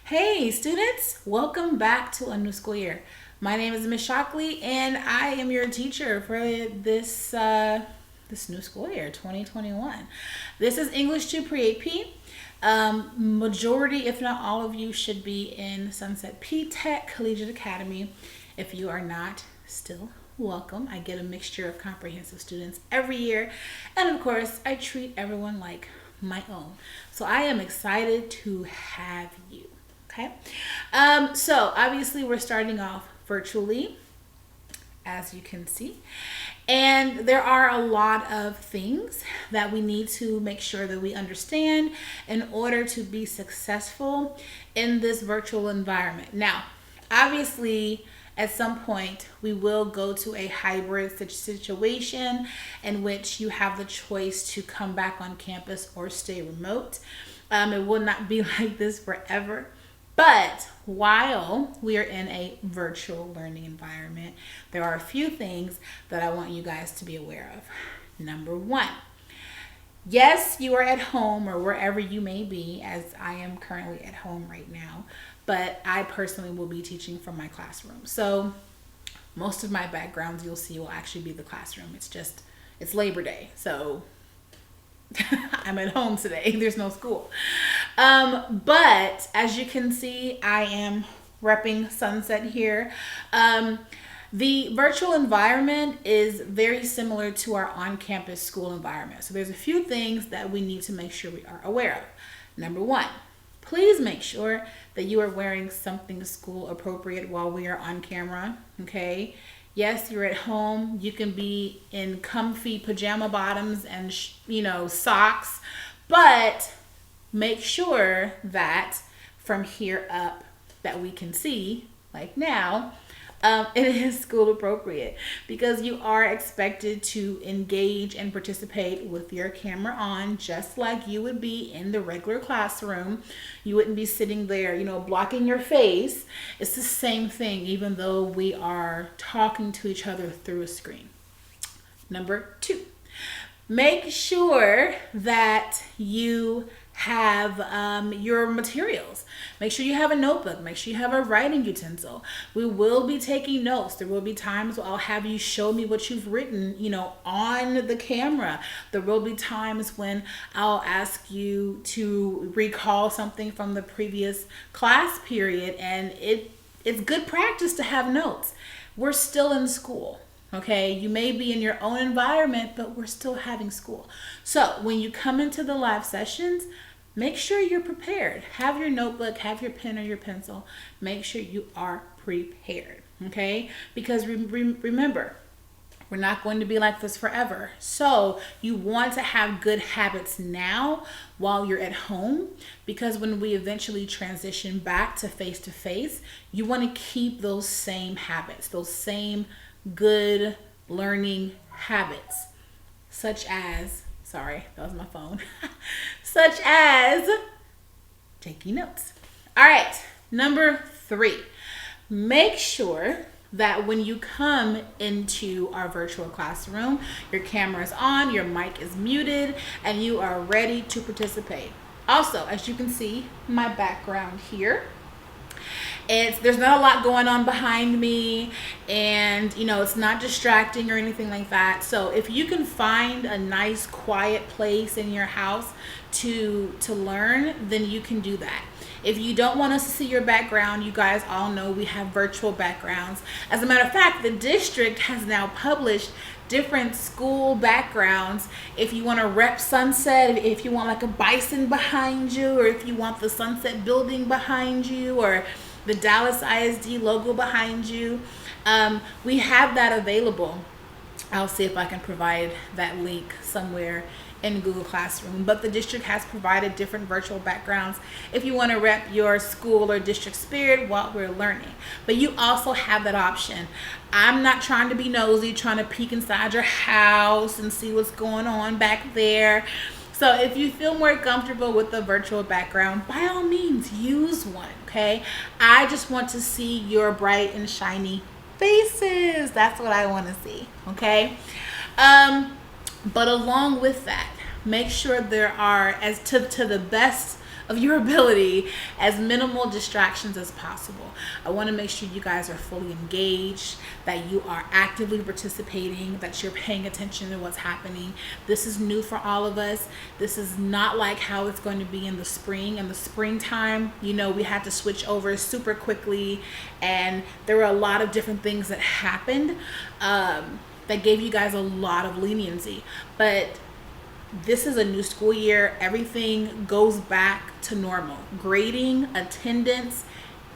Hey students, welcome back to a new school year. My name is Miss Shockley and I am your teacher for this new school year, 2021. This is English 2 Pre-AP. Majority, if not all of you, should be in Sunset P-Tech Collegiate Academy. If you are not, still welcome. I get a mixture of comprehensive students every year, and of course, I treat everyone like my own. So I am excited to have you. Okay. So obviously we're starting off virtually, as you can see. And there are a lot of things that we need to make sure that we understand in order to be successful in this virtual environment. Now, obviously, at some point, we will go to a hybrid situation in which you have the choice to come back on campus or stay remote. It will not be like this forever. But while we are in a virtual learning environment, there are a few things that I want you guys to be aware of. Number one, yes, you are at home or wherever you may be, as I am currently at home right now, but I personally will be teaching from my classroom. So most of my backgrounds you'll see will actually be the classroom. It's Labor Day, so I'm at home today. There's no school. But as you can see, I am repping Sunset here. The virtual environment is very similar to our on-campus school environment. So there's a few things that we need to make sure we are aware of. Number one, please make sure that you are wearing something school appropriate while we are on camera, okay? Yes, you're at home. You can be in comfy pajama bottoms and, socks, but make sure that from here up that we can see, like now, it is school appropriate because you are expected to engage and participate with your camera on just like you would be in the regular classroom. You wouldn't be sitting there, blocking your face. It's the same thing even though we are talking to each other through a screen. Number two, make sure that you have your materials. Make sure you have a notebook. Make sure you have a writing utensil. We will be taking notes. There will be times where I'll have you show me what you've written, on the camera. There will be times when I'll ask you to recall something from the previous class period, and it's good practice to have notes. We're still in school. Okay, you may be in your own environment, but we're still having school. So when you come into the live sessions, make sure you're prepared. Have your notebook, have your pen or your pencil. Make sure you are prepared, okay? Because remember, we're not going to be like this forever. So you want to have good habits now while you're at home, because when we eventually transition back to face, you want to keep those same habits, those same good learning habits, such as, sorry, that was my phone, such as taking notes. All right, number three, make sure that when you come into our virtual classroom, your camera is on, your mic is muted, and you are ready to participate. Also, as you can see, my background here, there's not a lot going on behind me, and it's not distracting or anything like that. So if you can find a nice quiet place in your house to learn, then you can do that. If you don't want us to see your background, you guys all know we have virtual backgrounds. As a matter of fact, the district has now published different school backgrounds. If you want to rep Sunset, if you want like a bison behind you, or if you want the Sunset building behind you, or the Dallas ISD logo behind you, we have that available. I'll see if I can provide that link somewhere in Google Classroom. But the district has provided different virtual backgrounds if you want to rep your school or district spirit while we're learning. But you also have that option. I'm not trying to be nosy, trying to peek inside your house and see what's going on back there. So if you feel more comfortable with the virtual background, by all means, use one, okay? I just want to see your bright and shiny faces. That's what I want to see, okay? But along with that, make sure there are, as to the best of your ability, as minimal distractions as possible. I want to make sure you guys are fully engaged, that you are actively participating, that you're paying attention to what's happening. This is new for all of us. This is not like how it's going to be in the spring. In the springtime, we had to switch over super quickly, and there were a lot of different things that happened that gave you guys a lot of leniency. But this is a new school year. Everything goes back to normal. Grading, attendance,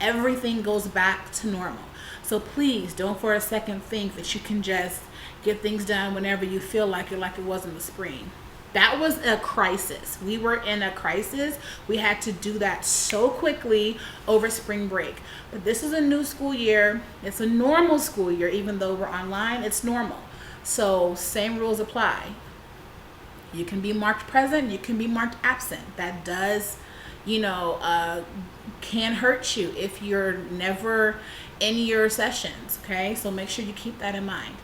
everything goes back to normal. So please don't for a second think that you can just get things done whenever you feel like it was in the spring. That was a crisis. We were in a crisis. We had to do that so quickly over spring break. But this is a new school year. It's a normal school year. Even though we're online, it's normal. So same rules apply. You can be marked present, you can be marked absent. That does, can hurt you if you're never in your sessions, okay? So make sure you keep that in mind.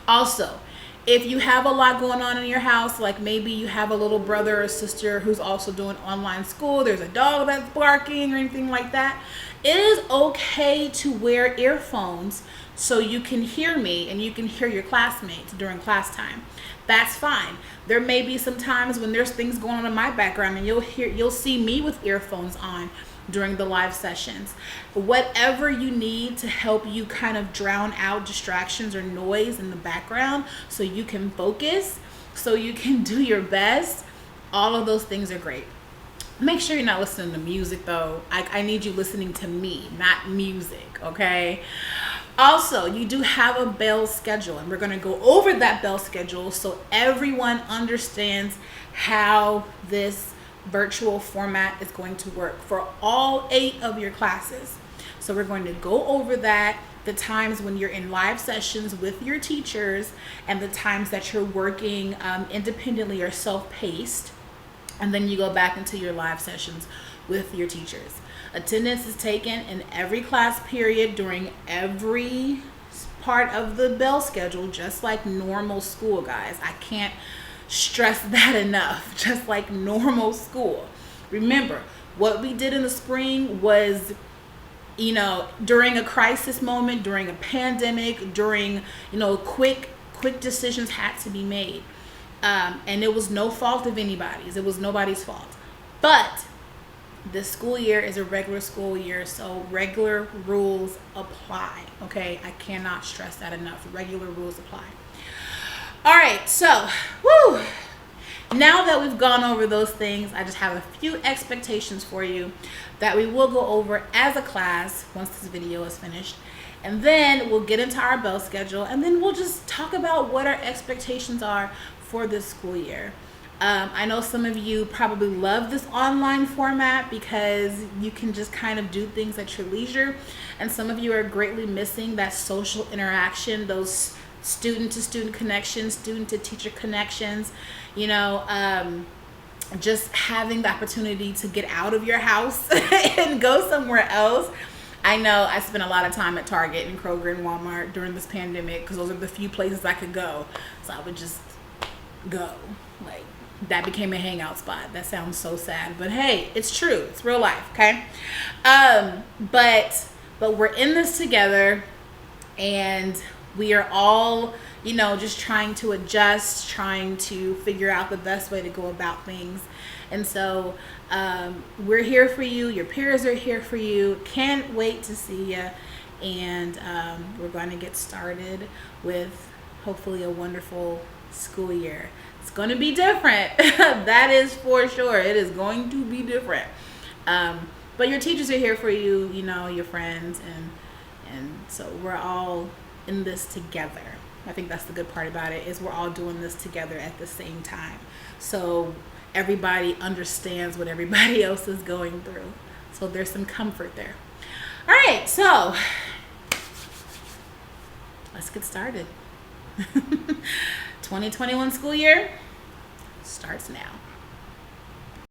Also, if you have a lot going on in your house, like maybe you have a little brother or sister who's also doing online school, there's a dog that's barking or anything like that, it is okay to wear earphones so you can hear me and you can hear your classmates during class time. That's fine. There may be some times when there's things going on in my background and you'll see me with earphones on during the live sessions. Whatever you need to help you kind of drown out distractions or noise in the background so you can focus, so you can do your best, all of those things are great. Make sure you're not listening to music though. I need you listening to me, not music, okay? Also, you do have a bell schedule, and we're going to go over that bell schedule so everyone understands how this virtual format is going to work for all 8 of your classes. So we're going to go over that, the times when you're in live sessions with your teachers and the times that you're working independently or self-paced, and then you go back into your live sessions with your teachers. Attendance is taken in every class period during every part of the bell schedule, just like normal school, guys. I can't stress that enough, just like normal school. Remember, what we did in the spring was, during a crisis moment, during a pandemic, during, quick decisions had to be made. And it was no fault of anybody's. It was nobody's fault. But this school year is a regular school year, so regular rules apply, okay? I cannot stress that enough. Regular rules apply. All right, so, now that we've gone over those things, I just have a few expectations for you that we will go over as a class once this video is finished. And then we'll get into our bell schedule, and then we'll just talk about what our expectations are for this school year. I know some of you probably love this online format because you can just kind of do things at your leisure, and some of you are greatly missing that social interaction, those student-to-student connections, student-to-teacher connections, just having the opportunity to get out of your house and go somewhere else. I know I spent a lot of time at Target and Kroger and Walmart during this pandemic because those are the few places I could go, so I would just go. Like, that became a hangout spot. That sounds so sad, but hey, it's true. It's real life, okay? But we're in this together, and we are all, just trying to adjust, trying to figure out the best way to go about things. And so we're here for you. Your peers are here for you. Can't wait to see you. And we're going to get started with hopefully a wonderful school year. It's going to be different. That is for sure. It is going to be different. But your teachers are here for you, your friends. And so we're all in this together. I think that's the good part about it, is we're all doing this together at the same time. So everybody understands what everybody else is going through. So there's some comfort there. All right, so let's get started. 2021 school year starts now.